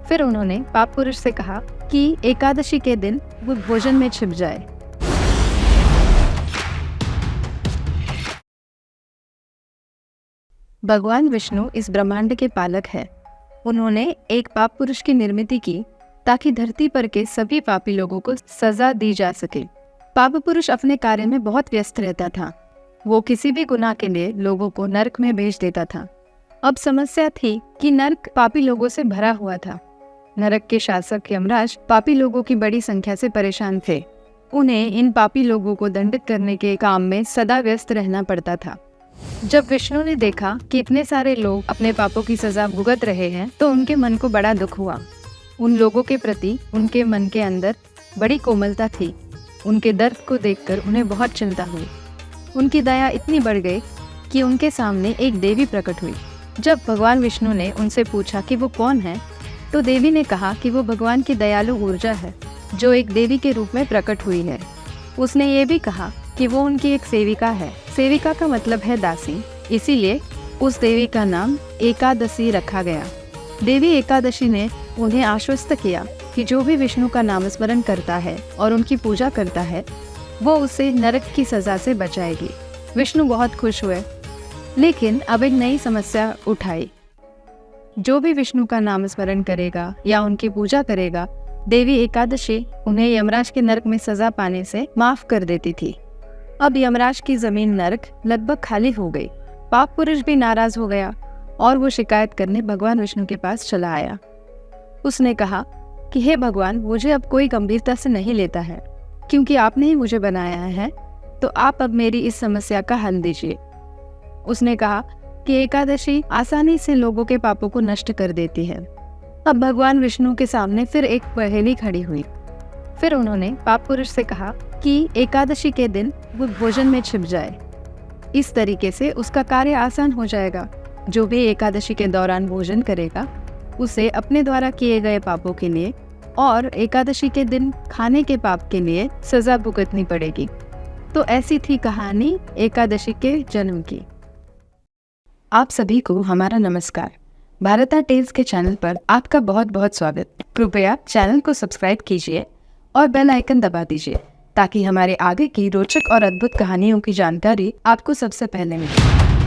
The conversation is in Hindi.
फिर उन्होंने पाप पुरुष से कहा कि एकादशी के दिन वो भोजन में छिप जाए। भगवान विष्णु इस ब्रह्मांड के पालक हैं। उन्होंने एक पाप पुरुष की निर्मित की ताकि धरती पर के सभी पापी लोगों को सजा दी जा सके। पाप पुरुष अपने कार्य में बहुत व्यस्त रहता था। वो किसी भी गुनाह के लिए लोगों को नरक में भेज देता था। अब समस्या थी कि नरक पापी लोगों से भरा हुआ था। नरक के शासक यमराज पापी लोगों की बड़ी संख्या से परेशान थे। उन्हें इन पापी लोगों को दंडित करने के काम में सदा व्यस्त रहना पड़ता था। जब विष्णु ने देखा कि इतने सारे लोग अपने पापों की सजा भुगत रहे हैं तो उनके मन को बड़ा दुख हुआ। उन लोगों के प्रति उनके मन के अंदर बड़ी कोमलता थी। उनके दर्द को देखकर उन्हें बहुत चिंता हुई। उनकी दया इतनी बढ़ गई कि उनके सामने एक देवी प्रकट हुई। जब भगवान विष्णु ने उनसे पूछा कि वो कौन है, तो देवी ने कहा कि वो भगवान की दयालु ऊर्जा है जो एक देवी के रूप में प्रकट हुई है। उसने ये भी कहा कि वो उनकी एक सेविका है। सेविका का मतलब है दासी, इसीलिए उस देवी का नाम एकादशी रखा गया। देवी एकादशी ने उन्हें आश्वस्त किया कि जो भी विष्णु का नामस्मरण करता है और उनकी पूजा करता है वो उसे नरक की सजा से बचाएगी। विष्णु बहुत खुश हुए, लेकिन अब एक नई समस्या उठाई। जो भी विष्णु का नामस्मरण करेगा या उनकी पूजा करेगा, देवी एकादशी उन्हें यमराज के नरक में सजा पाने से माफ कर देती थी। अब यमराज की जमीन नरक लगभग खाली हो गई। पाप पुरुष भी नाराज हो गया और वो शिकायत करने भगवान विष्णु के पास चला आया। उसने कहा कि हे भगवान, मुझे अब कोई गंभीरता से नहीं लेता है, क्योंकि आपने ही मुझे बनाया है, तो आप अब मेरी इस समस्या का हल दीजिए। उसने कहा कि एकादशी आसानी से लोगों के पापों को नष्ट कर देती है। अब भगवान विष्णु के सामने फिर एक पहेली खड़ी हुई। फिर उन्होंने पाप पुरुष से कहा कि एकादशी के दिन वो भोजन में छिप जाए। इस तरीके से उसका कार्य आसान हो जाएगा। जो भी एकादशी के दौरान भोजन करेगा उसे अपने द्वारा किए गए पापों के लिए और एकादशी के दिन खाने के पाप के लिए सजा भुगतनी पड़ेगी। तो ऐसी थी कहानी एकादशी के जन्म की। आप सभी को हमारा नमस्कार। भारता टेल्स के चैनल पर आपका बहुत बहुत स्वागत। कृपया चैनल को सब्सक्राइब कीजिए और बेल आइकन दबा दीजिए ताकि हमारे आगे की रोचक और अद्भुत कहानियों की जानकारी आपको सबसे पहले मिले।